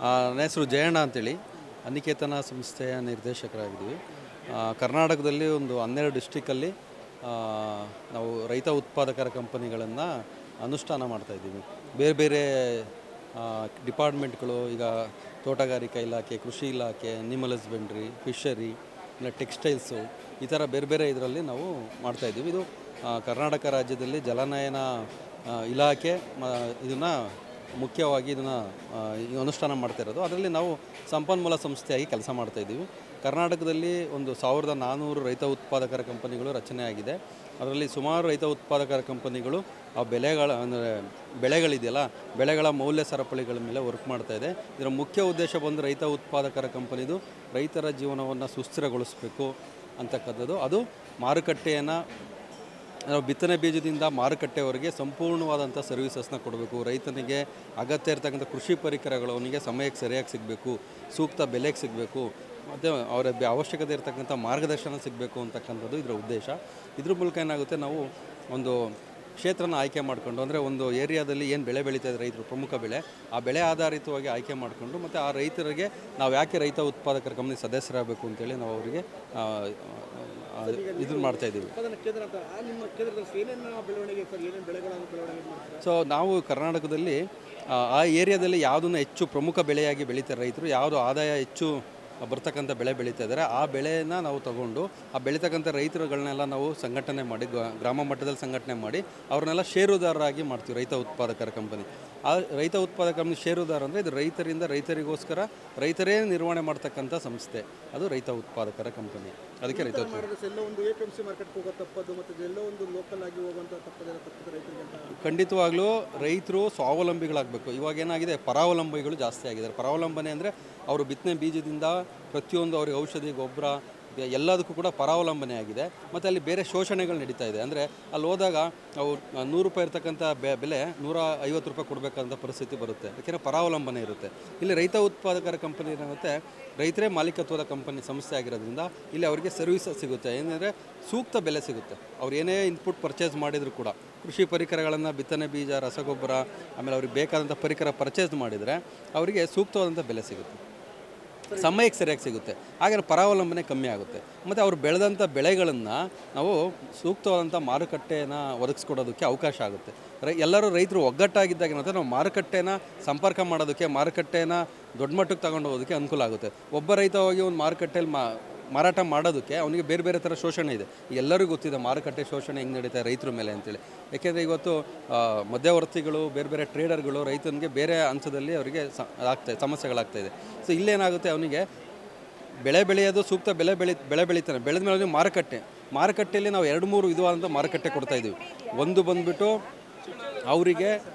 ನನ್ನ ಹೆಸರು ಜಯಣ್ಣ ಅಂತೇಳಿ ಅನಿಕೇತನ ಸಂಸ್ಥೆಯ ನಿರ್ದೇಶಕರಾಗಿದ್ದೀವಿ. ಕರ್ನಾಟಕದಲ್ಲಿ ಒಂದು 12 ಡಿಸ್ಟಿಕಲ್ಲಿ ನಾವು ರೈತ ಉತ್ಪಾದಕರ ಕಂಪನಿಗಳನ್ನು ಅನುಷ್ಠಾನ ಮಾಡ್ತಾಯಿದ್ದೀವಿ. ಬೇರೆ ಬೇರೆ ಡಿಪಾರ್ಟ್ಮೆಂಟ್ಗಳು, ಈಗ ತೋಟಗಾರಿಕಾ ಇಲಾಖೆ, ಕೃಷಿ ಇಲಾಖೆ, ಅನಿಮಲ್ ಹಸ್ಬೆಂಡ್ರಿ, ಫಿಶರಿ, ಇಲ್ಲ ಟೆಕ್ಸ್ಟೈಲ್ಸು, ಈ ಥರ ಬೇರೆ ಬೇರೆ ಇದರಲ್ಲಿ ನಾವು ಮಾಡ್ತಾಯಿದ್ದೀವಿ. ಇದು ಕರ್ನಾಟಕ ರಾಜ್ಯದಲ್ಲಿ ಜಲನಯನ ಇಲಾಖೆ ಇದನ್ನು ಮುಖ್ಯವಾಗಿ ಇದನ್ನು ಅನುಷ್ಠಾನ ಮಾಡ್ತಾ ಇರೋದು. ಅದರಲ್ಲಿ ನಾವು ಸಂಪನ್ಮೂಲ ಸಂಸ್ಥೆಯಾಗಿ ಕೆಲಸ ಮಾಡ್ತಾಯಿದ್ದೀವಿ. ಕರ್ನಾಟಕದಲ್ಲಿ ಒಂದು 1400 ರೈತ ಉತ್ಪಾದಕರ ಕಂಪನಿಗಳು ರಚನೆಯಾಗಿದೆ. ಅದರಲ್ಲಿ ಸುಮಾರು ರೈತ ಉತ್ಪಾದಕರ ಕಂಪನಿಗಳು ಆ ಅಂದರೆ ಬೆಳೆಗಳಿದೆಯಲ್ಲ, ಬೆಳೆಗಳ ಮೌಲ್ಯ ಸರಪಳಿಗಳ ಮೇಲೆ ವರ್ಕ್ ಮಾಡ್ತಾಯಿದೆ. ಇದರ ಮುಖ್ಯ ಉದ್ದೇಶ ಬಂದು ರೈತ ಉತ್ಪಾದಕರ ಕಂಪನಿದು ರೈತರ ಜೀವನವನ್ನು ಸುಸ್ಥಿರಗೊಳಿಸಬೇಕು ಅಂತಕ್ಕಂಥದ್ದು. ಅದು ಮಾರುಕಟ್ಟೆಯನ್ನು ನಾವು ಬಿತ್ತನೆ ಬೀಜದಿಂದ ಮಾರುಕಟ್ಟೆವರೆಗೆ ಸಂಪೂರ್ಣವಾದಂಥ ಸರ್ವಿಸಸ್ನ ಕೊಡಬೇಕು. ರೈತನಿಗೆ ಅಗತ್ಯ ಇರ್ತಕ್ಕಂಥ ಕೃಷಿ ಪರಿಕರಗಳು ಅವನಿಗೆ ಸಮಯಕ್ಕೆ ಸರಿಯಾಗಿ ಸಿಗಬೇಕು, ಸೂಕ್ತ ಬೆಲೆಗೆ ಸಿಗಬೇಕು, ಮತ್ತು ಅವರ ಅವಶ್ಯಕತೆ ಇರತಕ್ಕಂಥ ಮಾರ್ಗದರ್ಶನ ಸಿಗಬೇಕು ಅಂತಕ್ಕಂಥದ್ದು ಇದರ ಉದ್ದೇಶ. ಇದ್ರ ಮೂಲಕ ಏನಾಗುತ್ತೆ, ನಾವು ಒಂದು ಕ್ಷೇತ್ರನ ಆಯ್ಕೆ ಮಾಡಿಕೊಂಡು, ಅಂದರೆ ಒಂದು ಏರಿಯಾದಲ್ಲಿ ಏನು ಬೆಳೆ ಬೆಳೀತಾಯಿದೆ ರೈತರು, ಪ್ರಮುಖ ಬೆಳೆ, ಆ ಬೆಳೆ ಆಧಾರಿತವಾಗಿ ಆಯ್ಕೆ ಮಾಡಿಕೊಂಡು, ಮತ್ತು ಆ ರೈತರಿಗೆ ನಾವು ಯಾಕೆ ರೈತ ಉತ್ಪಾದಕರ ಕಂಪನಿ ಸದಸ್ಯರಾಗಬೇಕು ಅಂತೇಳಿ ನಾವು ಅವರಿಗೆ ಇದನ್ನು ಮಾಡ್ತಾಯಿದ್ದೀವಿ. ಸೊ ನಾವು ಕರ್ನಾಟಕದಲ್ಲಿ ಆ ಏರಿಯಾದಲ್ಲಿ ಯಾವುದನ್ನು ಹೆಚ್ಚು ಪ್ರಮುಖ ಬೆಳೆಯಾಗಿ ಬೆಳೀತಾರೆ ರೈತರು, ಯಾವುದು ಆದಾಯ ಹೆಚ್ಚು ಬರ್ತಕ್ಕಂಥ ಬೆಳೆ ಬೆಳೀತಾ ಇದ್ದಾರೆ, ಆ ಬೆಳೆನ ನಾವು ತಗೊಂಡು ಆ ಬೆಳೀತಕ್ಕಂಥ ರೈತರುಗಳನ್ನೆಲ್ಲ ನಾವು ಸಂಘಟನೆ ಮಾಡಿ, ಗ್ರಾಮ ಮಟ್ಟದಲ್ಲಿ ಸಂಘಟನೆ ಮಾಡಿ ಅವ್ರನ್ನೆಲ್ಲ ಷೇರುದಾರರಾಗಿ ಮಾಡ್ತೀವಿ. ರೈತ ಉತ್ಪಾದಕರ ಕಂಪನಿ, ಆ ರೈತ ಉತ್ಪಾದಕ ಕಂಪನಿ ಷೇರುದಾರ ಅಂದರೆ ಇದು ರೈತರಿಂದ ರೈತರಿಗೋಸ್ಕರ ರೈತರೇ ನಿರ್ವಹಣೆ ಮಾಡ್ತಕ್ಕಂಥ ಸಂಸ್ಥೆ, ಅದು ರೈತ ಉತ್ಪಾದಕರ ಕಂಪನಿ. ಅದಕ್ಕೆ ರೈತ ಖಂಡಿತವಾಗ್ಲೂ ರೈತರು ಸ್ವಾವಲಂಬಿಗಳಾಗಬೇಕು. ಇವಾಗ ಏನಾಗಿದೆ, ಪರಾವಲಂಬಿಗಳು ಜಾಸ್ತಿ ಆಗಿದ್ದಾರೆ. ಪರಾವಲಂಬನೆ ಅಂದರೆ ಅವರು ಬಿತ್ತನೆ ಬೀಜದಿಂದ ಪ್ರತಿಯೊಂದು ಅವ್ರಿಗೆ ಔಷಧಿ, ಗೊಬ್ಬರ ಎಲ್ಲದಕ್ಕೂ ಕೂಡ ಪರಾವಲಂಬನೆ ಆಗಿದೆ. ಮತ್ತು ಅಲ್ಲಿ ಬೇರೆ ಶೋಷಣೆಗಳು ನಡೀತಾ ಇದೆ. ಅಂದರೆ ಅಲ್ಲಿ ಹೋದಾಗ ಅವು 100 ರೂಪಾಯಿ ಇರ್ತಕ್ಕಂಥ ಬೆಲೆ 150 ರೂಪಾಯಿ ಕೊಡಬೇಕಂತ ಪರಿಸ್ಥಿತಿ ಬರುತ್ತೆ, ಯಾಕೆಂದರೆ ಪರಾವಲಂಬನೆ ಇರುತ್ತೆ. ಇಲ್ಲಿ ರೈತ ಉತ್ಪಾದಕರ ಕಂಪನಿ ಏನಾಗುತ್ತೆ, ರೈತರೇ ಮಾಲೀಕತ್ವದ ಕಂಪನಿ ಸಂಸ್ಥೆ ಆಗಿರೋದ್ರಿಂದ ಇಲ್ಲಿ ಅವರಿಗೆ ಸರ್ವಿಸ್ ಸಿಗುತ್ತೆ. ಏನಂದರೆ ಸೂಕ್ತ ಬೆಲೆ ಸಿಗುತ್ತೆ. ಅವ್ರು ಏನೇ ಇನ್ಪುಟ್ ಪರ್ಚೇಸ್ ಮಾಡಿದರೂ ಕೂಡ, ಕೃಷಿ ಪರಿಕರಗಳನ್ನು, ಬಿತ್ತನೆ ಬೀಜ, ರಸಗೊಬ್ಬರ, ಆಮೇಲೆ ಅವ್ರಿಗೆ ಬೇಕಾದಂಥ ಪರಿಕರ ಪರ್ಚೇಸ್ ಮಾಡಿದರೆ ಅವರಿಗೆ ಸೂಕ್ತವಾದಂಥ ಬೆಲೆ ಸಿಗುತ್ತೆ, ಸಮಯಕ್ಕೆ ಸರಿಯಾಗಿ ಸಿಗುತ್ತೆ. ಹಾಗೆ ಪರಾವಲಂಬನೆ ಕಮ್ಮಿ ಆಗುತ್ತೆ. ಮತ್ತು ಅವರು ಬೆಳೆದಂಥ ಬೆಳೆಗಳನ್ನು ನಾವು ಸೂಕ್ತವಾದಂಥ ಮಾರುಕಟ್ಟೆಯನ್ನು ಒದಗಿಸ್ಕೊಡೋದಕ್ಕೆ ಅವಕಾಶ ಆಗುತ್ತೆ. ಎಲ್ಲರೂ ರೈತರು ಒಗ್ಗಟ್ಟಾಗಿದ್ದಾಗ ಏನಂತ ನಾವು ಮಾರುಕಟ್ಟೆನ ಸಂಪರ್ಕ ಮಾಡೋದಕ್ಕೆ, ಮಾರುಕಟ್ಟೆನ ದೊಡ್ಡ ಮಟ್ಟಕ್ಕೆ ತಗೊಂಡು ಹೋಗೋದಕ್ಕೆ ಅನುಕೂಲ ಆಗುತ್ತೆ. ಒಬ್ಬ ರೈತ ಹೋಗಿ ಒಂದು ಮಾರುಕಟ್ಟೆಯಲ್ಲಿ ಮಾರಾಟ ಮಾಡೋದಕ್ಕೆ ಅವನಿಗೆ ಬೇರೆ ಬೇರೆ ಥರ ಶೋಷಣೆ ಇದೆ. ಎಲ್ಲರಿಗೂ ಗೊತ್ತಿದೆ ಮಾರುಕಟ್ಟೆ ಶೋಷಣೆ ಹೆಂಗೆ ನಡೀತಾ ರೈತರ ಮೇಲೆ ಅಂತೇಳಿ. ಯಾಕೆಂದರೆ ಇವತ್ತು ಮಧ್ಯವರ್ತಿಗಳು, ಬೇರೆ ಬೇರೆ ಟ್ರೇಡರ್ಗಳು ರೈತನಿಗೆ ಬೇರೆ ಹಂತದಲ್ಲಿ ಅವರಿಗೆ ಸಮಸ್ಯೆಗಳಾಗ್ತಾಯಿದೆ. ಸೊ ಇಲ್ಲೇನಾಗುತ್ತೆ, ಅವನಿಗೆ ಬೆಳೆ ಬೆಳೆಯೋದು ಸೂಕ್ತ ಬೆಳೆ ಬೆಳೀತಾನೆ. ಬೆಳೆದ ಮೇಲೆ ಮಾರುಕಟ್ಟೆಯಲ್ಲಿ ನಾವು 2-3 ವಿಧವಾದಂಥ ಮಾರುಕಟ್ಟೆ ಕೊಡ್ತಾಯಿದ್ದೀವಿ. ಒಂದು ಬಂದುಬಿಟ್ಟು ಅವರಿಗೆ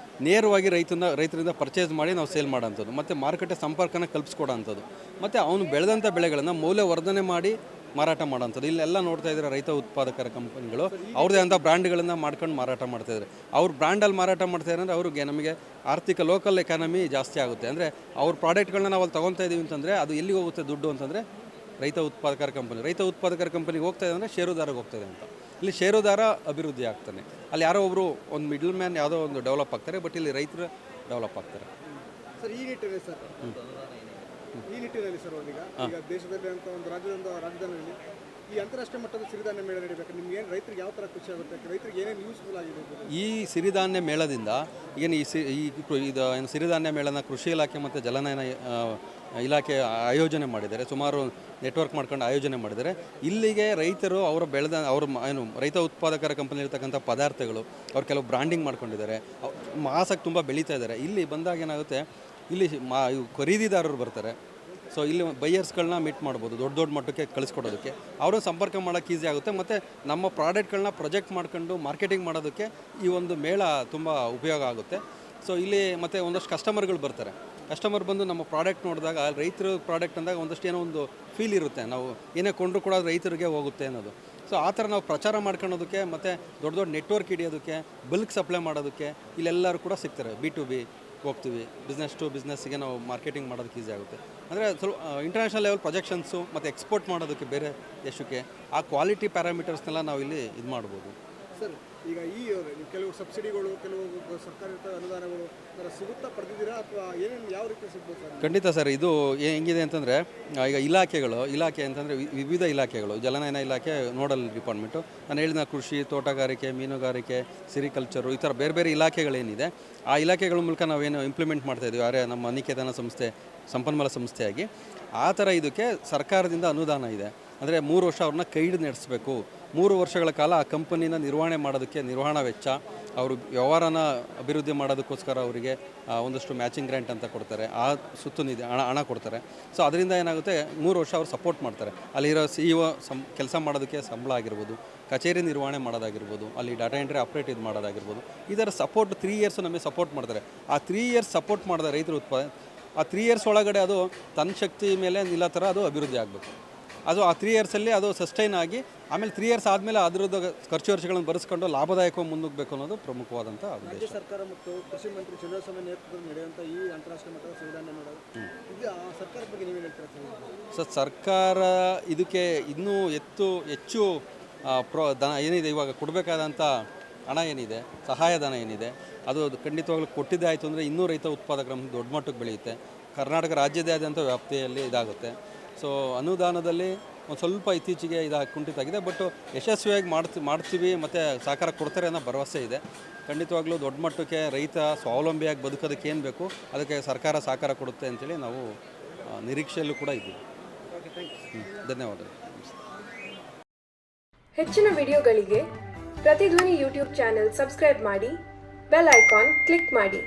ನೇರವಾಗಿ ರೈತರಿಂದ ಪರ್ಚೇಸ್ ಮಾಡಿ ನಾವು ಸೇಲ್ ಮಾಡೋಂಥದ್ದು, ಮತ್ತು ಮಾರುಕಟ್ಟೆ ಸಂಪರ್ಕನ ಕಲ್ಪಿಸ್ಕೊಡೋಂಥದ್ದು, ಮತ್ತು ಅವನು ಬೆಳೆದಂಥ ಬೆಳೆಗಳನ್ನು ಮೌಲ್ಯವರ್ಧನೆ ಮಾಡಿ ಮಾರಾಟ ಮಾಡೋಂಥದ್ದು. ಇಲ್ಲೆಲ್ಲ ನೋಡ್ತಾ ಇದ್ದಾರೆ ರೈತ ಉತ್ಪಾದಕರ ಕಂಪನಿಗಳು ಅವ್ರದ್ದೇ ಅಂಥ ಬ್ರ್ಯಾಂಡ್ಗಳನ್ನು ಮಾಡ್ಕೊಂಡು ಮಾರಾಟ ಮಾಡ್ತಾಯಿದ್ದಾರೆ. ಅವ್ರ ಬ್ರ್ಯಾಂಡಲ್ಲಿ ಮಾರಾಟ ಮಾಡ್ತಾಯಿದ್ದಾರೆ ಅಂದರೆ ಅವ್ರಿಗೆ ನಮಗೆ ಆರ್ಥಿಕ ಲೋಕಲ್ ಎಕಾನಮಿ ಜಾಸ್ತಿ ಆಗುತ್ತೆ. ಅಂದರೆ ಅವ್ರ ಪ್ರಾಡಕ್ಟ್ಗಳನ್ನ ನಾವು ಅಲ್ಲಿ ತೊಗೊತಾ ಇದ್ದೀವಿ ಅಂತಂದರೆ ಅದು ಎಲ್ಲಿಗೆ ಹೋಗುತ್ತೆ ದುಡ್ಡು ಅಂತಂದರೆ ರೈತ ಉತ್ಪಾದಕರ ಕಂಪನಿಗೆ ಹೋಗ್ತಾ ಇದೆ, ಅಂದರೆ ಷೇರುದಾರಿಗೆ ಹೋಗ್ತಾಯಿದೆ ಅಂತ. ಇಲ್ಲಿ ಷೇರುದಾರ ಅಭಿವೃದ್ಧಿ ಆಗ್ತಾನೆ, ಅಲ್ಲಿ ಯಾರೋ ಒಬ್ಬರು ಒಂದು ಮಿಡಲ್ ಮ್ಯಾನ್ ಯಾವುದೋ ಒಂದು ಡೆವಲಪ್ ಆಗ್ತಾರೆ, ಬಟ್ ಇಲ್ಲಿ ರೈತರು ಡೆವಲಪ್ ಆಗ್ತಾರೆ. ಸರ್, ಈ ನಿಟ್ಟಿನಲ್ಲಿ ಸರ್ ಈಗ ದೇಶದಲ್ಲಿ ಅಂತ ಒಂದು ರಾಜಧಾನಿಯಲ್ಲಿ ಈ ಅಂತಾರಾಷ್ಟ್ರೀಯ ಮಟ್ಟದ ಸಿರಿಧಾನ್ಯ ಮೇಳ ನಡೀಬೇಕು. ನಿಮ್ಗೆ ಏನು ರೈತರಿಗೆ ಯಾವ ಥರ ಖುಷಿ ಆಗುತ್ತೆ, ರೈತರಿಗೆ ಏನೇನು ಯೂಸ್ಫುಲ್ ಆಗಿದೆ ಈ ಸಿರಿಧಾನ್ಯ ಮೇಳದಿಂದ? ಏನು ಇದು ಸಿರಿಧಾನ್ಯ ಮೇಳನ ಕೃಷಿ ಇಲಾಖೆ ಮತ್ತು ಜಲನಯನ ಇಲಾಖೆ ಆಯೋಜನೆ ಮಾಡಿದ್ದಾರೆ. ಸುಮಾರು ನೆಟ್ವರ್ಕ್ ಮಾಡ್ಕೊಂಡು ಆಯೋಜನೆ ಮಾಡಿದ್ದಾರೆ. ಇಲ್ಲಿಗೆ ರೈತರು ಅವರು ರೈತ ಉತ್ಪಾದಕರ ಕಂಪನಿ ಇರ್ತಕ್ಕಂಥ ಪದಾರ್ಥಗಳು ಅವ್ರು ಕೆಲವು ಬ್ರ್ಯಾಂಡಿಂಗ್ ಮಾಡ್ಕೊಂಡಿದ್ದಾರೆ, ಮಾಸಕ್ಕೆ ತುಂಬ ಬೆಳೀತಾ ಇದ್ದಾರೆ. ಇಲ್ಲಿ ಬಂದಾಗ ಏನಾಗುತ್ತೆ, ಇಲ್ಲಿ ಖರೀದಿದಾರರು ಬರ್ತಾರೆ. ಸೊ ಇಲ್ಲಿ ಬೈಯರ್ಸ್ಗಳನ್ನ ಮೀಟ್ ಮಾಡ್ಬೋದು, ದೊಡ್ಡ ಮಟ್ಟಕ್ಕೆ ಕಳಿಸ್ಕೊಡೋದಕ್ಕೆ ಅವರು ಸಂಪರ್ಕ ಮಾಡೋಕ್ಕೆ ಈಸಿ ಆಗುತ್ತೆ. ಮತ್ತು ನಮ್ಮ ಪ್ರಾಡಕ್ಟ್ಗಳನ್ನ ಪ್ರೊಜೆಕ್ಟ್ ಮಾಡ್ಕೊಂಡು ಮಾರ್ಕೆಟಿಂಗ್ ಮಾಡೋದಕ್ಕೆ ಈ ಒಂದು ಮೇಳ ತುಂಬ ಉಪಯೋಗ ಆಗುತ್ತೆ. ಸೊ ಇಲ್ಲಿ ಮತ್ತು ಒಂದಷ್ಟು ಕಸ್ಟಮರ್ಗಳು ಬರ್ತಾರೆ. ಕಸ್ಟಮರ್ ಬಂದು ನಮ್ಮ ಪ್ರಾಡಕ್ಟ್ ನೋಡಿದಾಗ, ರೈತರ ಪ್ರಾಡಕ್ಟ್ ಅಂದಾಗ ಒಂದಷ್ಟು ಏನೋ ಒಂದು ಫೀಲ್ ಇರುತ್ತೆ, ನಾವು ಏನೇ ಕೊಂಡ್ರು ಕೂಡ ರೈತರಿಗೆ ಹೋಗುತ್ತೆ ಅನ್ನೋದು. ಸೊ ಆ ಥರ ನಾವು ಪ್ರಚಾರ ಮಾಡ್ಕೊಳ್ಳೋದಕ್ಕೆ, ಮತ್ತು ದೊಡ್ಡ ನೆಟ್ವರ್ಕ್ ಹಿಡಿಯೋದಕ್ಕೆ, ಬಲ್ಕ್ ಸಪ್ಲೈ ಮಾಡೋದಕ್ಕೆ ಇಲ್ಲೆಲ್ಲರೂ ಕೂಡ ಸಿಗ್ತಾರೆ. B2B ಹೋಗ್ತೀವಿ, ಬಿಸ್ನೆಸ್ ಟು ಬಿಸ್ನೆಸ್ಸಿಗೆ ನಾವು ಮಾರ್ಕೆಟಿಂಗ್ ಮಾಡೋದಕ್ಕೆ ಈಸಿ ಆಗುತ್ತೆ. ಅಂದರೆ ಸ್ವಲ್ಪ ಇಂಟರ್ನ್ಯಾಷನಲ್ ಲೆವೆಲ್ ಪ್ರೊಜೆಕ್ಷನ್ಸು ಮತ್ತು ಎಕ್ಸ್ಪೋರ್ಟ್ ಮಾಡೋದಕ್ಕೆ ಬೇರೆ ದೇಶಕ್ಕೆ ಆ ಕ್ವಾಲಿಟಿ ಪ್ಯಾರಾಮೀಟರ್ಸ್ನೆಲ್ಲ ನಾವು ಇಲ್ಲಿ ಇದು ಮಾಡ್ಬೋದು. ಸರ್, ಈಗ ಕೆಲವು ಸಬ್ಸಿಡಿಗಳು, ಕೆಲವು ಸರ್ಕಾರದ ಅನುದಾನಗಳು ಅದರ ಸಿಗುತ್ತಾ, ಪಡೆದಿದ್ದೀರಾ ಅಥವಾ ಏನೇನು ಯಾವ ರೀತಿ ಸಿಗ್ಬೋದು ಸರ್? ಖಂಡಿತ ಸರ್. ಇದು ಹೆಂಗಿದೆ ಅಂತಂದರೆ ಈಗ ಇಲಾಖೆ ಅಂತಂದರೆ ವಿವಿಧ ಇಲಾಖೆಗಳು, ಜಲನಯನ ಇಲಾಖೆ ನೋಡಲ್ ಡಿಪಾರ್ಟ್ಮೆಂಟು, ನಾನು ಹೇಳಿದ ಕೃಷಿ, ತೋಟಗಾರಿಕೆ, ಮೀನುಗಾರಿಕೆ, ಸಿರಿಕಲ್ಚರು, ಈ ಥರ ಬೇರೆ ಬೇರೆ ಇಲಾಖೆಗಳೇನಿದೆ ಆ ಇಲಾಖೆಗಳ ಮೂಲಕ ನಾವೇನು ಇಂಪ್ಲಿಮೆಂಟ್ ಮಾಡ್ತಾಯಿದ್ದೀವಿ, ನಮ್ಮ ನಿಕೇತನ ಸಂಸ್ಥೆ ಸಂಪನ್ಮೂಲ ಸಂಸ್ಥೆಯಾಗಿ. ಆ ಥರ ಇದಕ್ಕೆ ಸರ್ಕಾರದಿಂದ ಅನುದಾನ ಇದೆ. ಅಂದರೆ 3 ವರ್ಷ ಅವ್ರನ್ನ ಕೈ ಹಿಡಿದು ನಡೆಸಬೇಕು. 3 ವರ್ಷಗಳ ಕಾಲ ಆ ಕಂಪನಿನ ನಿರ್ವಹಣೆ ಮಾಡೋದಕ್ಕೆ ನಿರ್ವಹಣಾ ವೆಚ್ಚ, ಅವರು ವ್ಯವಹಾರನ ಅಭಿವೃದ್ಧಿ ಮಾಡೋದಕ್ಕೋಸ್ಕರ ಅವರಿಗೆ ಒಂದಷ್ಟು ಮ್ಯಾಚಿಂಗ್ ಗ್ರ್ಯಾಂಟ್ ಅಂತ ಕೊಡ್ತಾರೆ, ಆ ಸುತ್ತು ನಿಧಿ ಹಣ ಕೊಡ್ತಾರೆ. ಸೊ ಅದರಿಂದ ಏನಾಗುತ್ತೆ, 3 ವರ್ಷ ಅವ್ರು ಸಪೋರ್ಟ್ ಮಾಡ್ತಾರೆ. ಅಲ್ಲಿರೋ CEO ಕೆಲಸ ಮಾಡೋದಕ್ಕೆ ಸಂಬಳ ಆಗಿರ್ಬೋದು, ಕಚೇರಿ ನಿರ್ವಹಣೆ ಮಾಡೋದಾಗಿರ್ಬೋದು, ಅಲ್ಲಿ ಡಾಟಾ ಎಂಟ್ರಿ ಆಪ್ರೇಟ್ ಮಾಡೋದಾಗಿರ್ಬೋದು, ಇದರ ಸಪೋರ್ಟ್ 3 ಇಯರ್ಸ್ ನಮಗೆ ಸಪೋರ್ಟ್ ಮಾಡ್ತಾರೆ. ಆ 3 ಇಯರ್ಸ್ ಸಪೋರ್ಟ್ ಮಾಡಿದ ರೈತರ ಆ 3 ಇಯರ್ಸ್ ಒಳಗಡೆ ಅದು ತನ್ನ ಶಕ್ತಿ ಮೇಲೆ ನಿಲ್ಲೋ ಥರ ಅದು ಅಭಿವೃದ್ಧಿ ಆಗಬೇಕು. ಅದು ಆ 3 ಇಯರ್ಸಲ್ಲಿ ಅದು ಸಸ್ಟೈನ್ ಆಗಿ ಆಮೇಲೆ 3 ಇಯರ್ಸ್ ಆದಮೇಲೆ ಅದರದ್ದು ಖರ್ಚು ವೆಚ್ಚಗಳನ್ನು ಬರೆಸ್ಕೊಂಡು ಲಾಭದಾಯಕವಾಗಿ ಮುನ್ನುಗ್ಗಬೇಕು ಅನ್ನೋದು ಪ್ರಮುಖವಾದಂಥ ಉದ್ದೇಶ. ರಾಜ್ಯ ಸರ್ಕಾರ ಮತ್ತು ಕೃಷಿ ಮಂತ್ರಿ ಚಂದ್ರಸ್ವಾಮಿ ನೇತೃತ್ವದಲ್ಲಿ ನಡೆಯುವಂಥ ಈ ಅಂತಾರಾಷ್ಟ್ರೀಯ ಮಟ್ಟದ ಸಂವಿಧಾನ ಮಾಡೋದು, ಇದು ಆ ಸರ್ಕಾರದ ಬಗ್ಗೆ ನೀವೇನು ಹೇಳ್ತೀರಾ ಸೊ ಸರ್ಕಾರ ಇದಕ್ಕೆ ಇನ್ನೂ ಹೆಚ್ಚು ಏನಿದೆ ಇವಾಗ ಕೊಡಬೇಕಾದಂಥ ಹಣ ಏನಿದೆ, ಸಹಾಯಧನ ಏನಿದೆ, ಅದು ಖಂಡಿತವಾಗ್ಲೂ ಕೊಟ್ಟಿದ್ದೇ ಆಯಿತು ಅಂದರೆ ಇನ್ನೂ ರೈತ ಉತ್ಪಾದಕರ ದೊಡ್ಡ ಮಟ್ಟಕ್ಕೆ ಬೆಳೆಯುತ್ತೆ. ಕರ್ನಾಟಕ ರಾಜ್ಯದೇ ಆದಂಥ ವ್ಯಾಪ್ತಿಯಲ್ಲಿ ಇದಾಗುತ್ತೆ. ಸೊ ಅನುದಾನದಲ್ಲಿ ಒಂದು ಸ್ವಲ್ಪ ಇತ್ತೀಚೆಗೆ ಕುಂಠಿತ ಆಗಿದೆ. ಬಟ್ ಯಶಸ್ವಿಯಾಗಿ ಮಾಡ್ತೀವಿ ಮತ್ತು ಸಹಕಾರ ಕೊಡ್ತಾರೆ ಅನ್ನೋ ಭರವಸೆ ಇದೆ. ಖಂಡಿತವಾಗ್ಲೂ ದೊಡ್ಡ ಮಟ್ಟಕ್ಕೆ ರೈತ ಸ್ವಾವಲಂಬಿಯಾಗಿ ಬದುಕೋದಕ್ಕೆ ಏನು ಬೇಕು ಅದಕ್ಕೆ ಸರ್ಕಾರ ಸಹಕಾರ ಕೊಡುತ್ತೆ ಅಂತೇಳಿ ನಾವು ನಿರೀಕ್ಷೆಯಲ್ಲೂ ಕೂಡ ಇದ್ದೀವಿ. ಧನ್ಯವಾದಗಳು. ಹೆಚ್ಚಿನ ವಿಡಿಯೋಗಳಿಗೆ ಪ್ರತಿಧ್ವನಿ ಯೂಟ್ಯೂಬ್ ಚಾನೆಲ್ ಸಬ್ಸ್ಕ್ರೈಬ್ ಮಾಡಿ, ಬೆಲ್ ಐಕಾನ್ ಕ್ಲಿಕ್ ಮಾಡಿ.